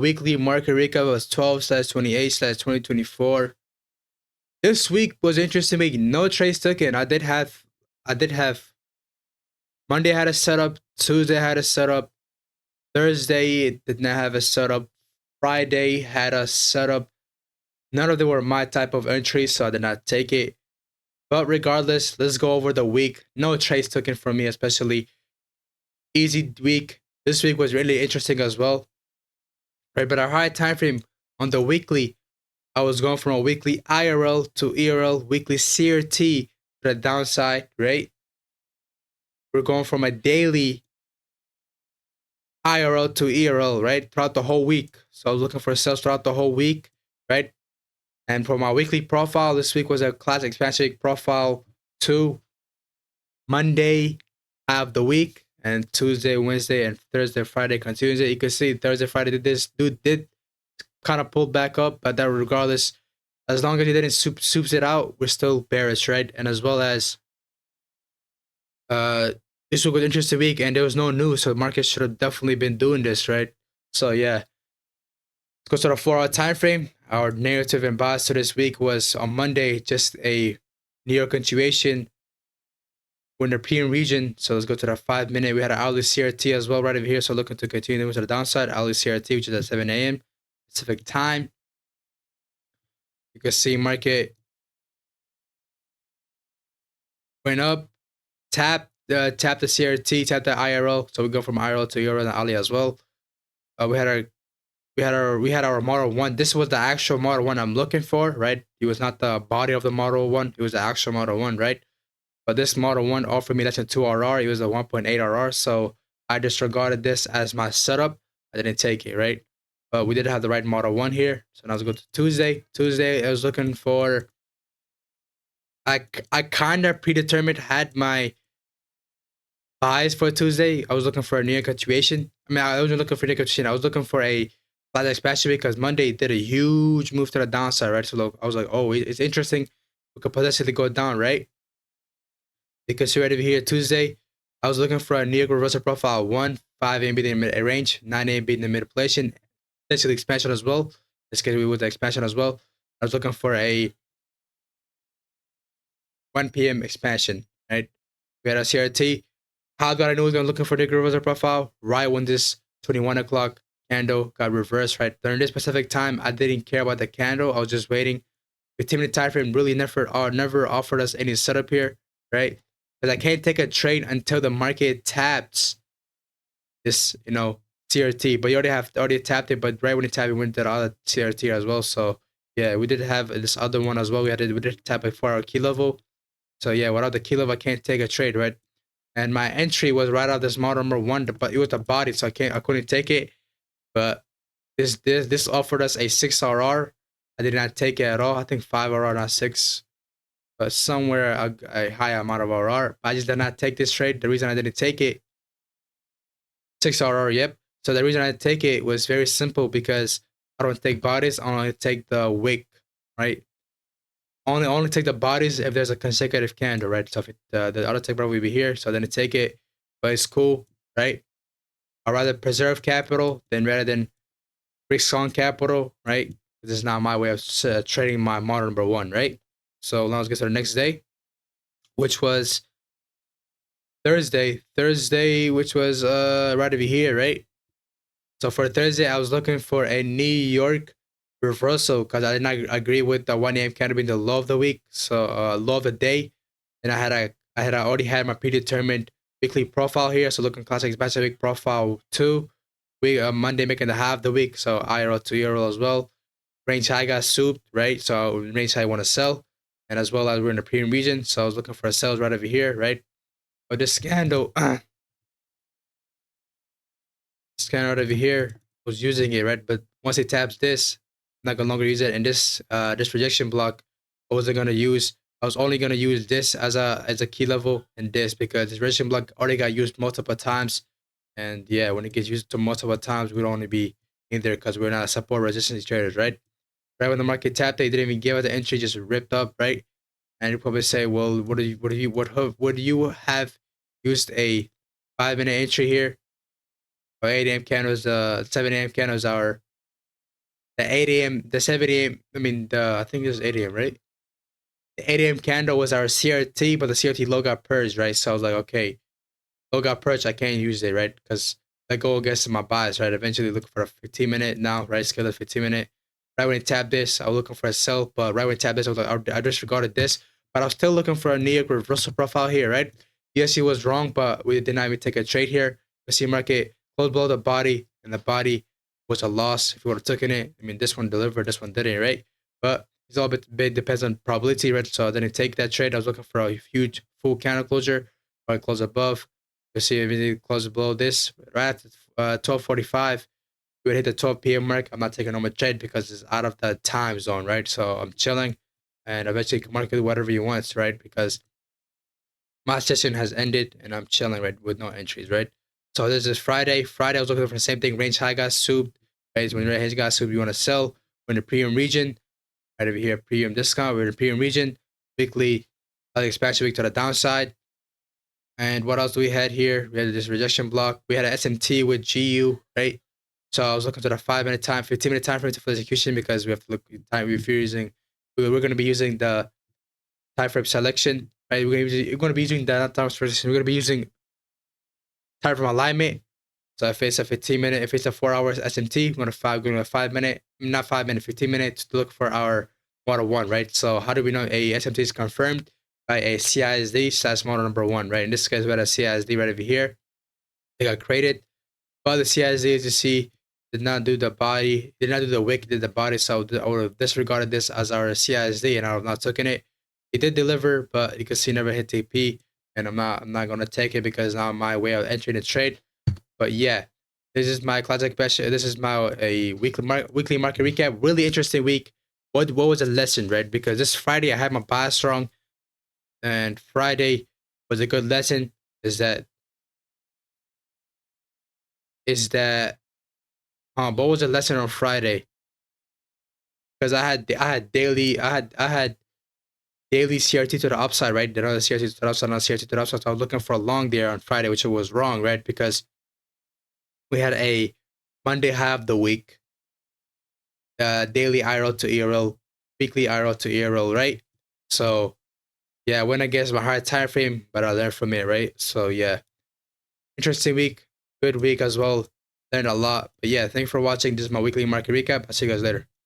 Weekly market recap was 12/28/2024. This week was interesting. No trades took in. I did have Monday had a setup, Tuesday had a setup, Thursday did not have a setup, Friday had a setup. None of them were my type of entry, so I did not take it. But regardless, let's go over the week. No trades took in from me, especially easy week. This week was really interesting as well, right? But our high time frame on the weekly, I was going from a weekly IRL to ERL, weekly CRT to the downside, right? We're going from a daily IRL to ERL, right? Throughout the whole week. So I was looking for sales throughout the whole week, right? And for my weekly profile, this week was a classic expansion profile 2. Monday, I have the week, and Tuesday, Wednesday, and Thursday, Friday continues it. You can see Thursday, Friday did kind of pull back up, but that regardless, as long as he didn't soups it out, we're still bearish, right? And as well as uh this was an interesting week and there was no news, so the market should have definitely been doing this, right? So yeah. Let's go to the 4-hour time frame. Our narrative and bias to this week was on Monday, just a New York continuation. We're in the European region, so let's go to the 5-minute. We had an hourly CRT as well right over here, so looking to continue to the downside. Hourly CRT, which is at 7 a.m. Pacific time. You can see market went up, tap the CRT, tap the IRL. So we go from IRL to Euro and Ali as well. We had our Model 1. This was the actual Model 1 I'm looking for, right? It was not the body of the Model 1. It was the actual Model 1, right? But this Model 1 offered me less than 2 RR. It was a 1.8 RR. So I disregarded this as my setup. I didn't take it, right? But we did have the right Model 1 here. So now let's go to Tuesday. Tuesday, I was looking for... I kind of predetermined, had my buys for Tuesday. I was looking for a New York continuation. I mean, I wasn't looking for a New York continuation. I was looking for a flat expansion because Monday did a huge move to the downside, right? So look, I was like, oh, it's interesting. We could potentially go down, right? Because you're right over here Tuesday, I was looking for a New York reversal profile 1, 5 AM being in the mid range, 9 AM being in the manipulation, potentially expansion as well. Let's get with the expansion as well. I was looking for a 1 p.m. expansion, right? We had a CRT. How did I know I was looking for the reversal profile? Right when this 21 o'clock candle got reversed, right? During this specific time, I didn't care about the candle. I was just waiting. 15-minute time frame really never offered us any setup here, right? Because I can't take a trade until the market taps this, CRT. But you already tapped it, but right when it tapped, it went to the other CRT as well. So yeah, we did have this other one as well. We did tap it for our key level. So yeah, without the key level, I can't take a trade, right? And my entry was right out this model number 1, but it was a body, so I couldn't take it. But this offered us a 6 RR. I did not take it at all. I think 5 RR, not 6, but somewhere a high amount of RR. I just did not take this trade. The reason I didn't take it, 6 RR, yep. So the reason I didn't take it was very simple because I don't take bodies. I only take the wick, right? Only take the bodies if there's a consecutive candle, right? So if the auto take probably will be here, so then take it, but it's cool, right? I'd rather preserve capital rather than risk on capital, right? This is not my way of trading my model number 1, right? So now let's get to the next day, which was Thursday. Thursday, which was right over here, right? So for Thursday, I was looking for a New York reversal because I did not agree with the 1 AM candle being the low of the week, so low of the day. And I already had my predetermined weekly profile here, so looking classic expansion week profile 2. Monday making the half of the week, so IRL to ERL as well. Range high got souped, right? So range high want to sell, and as well as we're in the premium region, so I was looking for a sales right over here, right? But this candle, right over here was using it, right? But once it taps this, I'm not gonna longer use it. And this rejection block, I was only gonna use this as a key level and this because this rejection block already got used multiple times. And yeah, when it gets used to multiple times, we don't want to be in there because we're not support resistance traders, right? Right when the market tapped, they didn't even give us the entry, just ripped up, right? And you probably say, well, would you have used a 5-minute entry here? Or 8 AM candles, 7 AM candles are the 8 a.m., the 7 a.m. I mean, I think it was 8 a.m. right? The 8 a.m. candle was our CRT, but the CRT low got purged, right? So I was like, okay, low got purged, I can't use it, right? Because I go against my bias, right? Eventually look for a 15-minute now, right? Scale of 15-minute. Right when it tapped this, I was looking for a sell, but right when it tapped this, I was like, I disregarded this, but I was still looking for a New York reversal profile here, right? Yes, he was wrong, but we did not even take a trade here. The C market closed below the body, and the body was a loss if you would have taken it. I mean, this one delivered, this one didn't, right? But it's all a bit depends on probability, right? So I didn't take that trade. I was looking for a huge full candle closure, or close above. You see everything close below this, right at 12:45. We would hit the 12 p.m. mark. I'm not taking no more trade because it's out of the time zone, right? So I'm chilling, and eventually you can market whatever you want, right? Because my session has ended and I'm chilling, right, with no entries, right? So this is Friday. Friday, I was looking for the same thing. Range high got souped, right? When range got souped, you want to sell. We're in the premium region, right over here, premium discount. We're in the premium region. Weekly expansion week to the downside. And what else do we had here? We had this rejection block. We had an SMT with GU, right? So I was looking to the 5-minute time, 15-minute time frame for execution because we have to look time if you're using. We're going to be using the time frame selection, right? We're going to be using the not time frame selection. We're going to be using time frame alignment. So if it's a 15-minute, if it's a 4 hours SMT, we're going to 5-minute, not 5 minute, 15 minutes to look for our model one, right? So how do we know a SMT is confirmed? By a CISD slash model number one, right? In this case, we had a CISD right over here. They got created, but the CISD, as you see, did not do the body, did not do the wick, did the body. So I would have disregarded this as our CISD, and I would have not taken it. It did deliver, but you can see never hit TP, and I'm not gonna take it because now my way of entering the trade. But yeah, this is my classic best. This is my weekly market recap. Really interesting week. What was the lesson, right? Because this Friday I had my bias wrong, and Friday was a good lesson. Is that what was the lesson on Friday? Because I had daily CRT to the upside, right? Another CRT to the upside, another CRT to the upside. So I was looking for a long there on Friday, which was wrong, right? Because we had a Monday high of the week, daily IRL to ERL, weekly IRL to ERL, right? So yeah, I went against my higher time frame, but I learned from it, right? So yeah, interesting week, good week as well. Learned a lot. But yeah, thanks for watching. This is my weekly market recap. I'll see you guys later.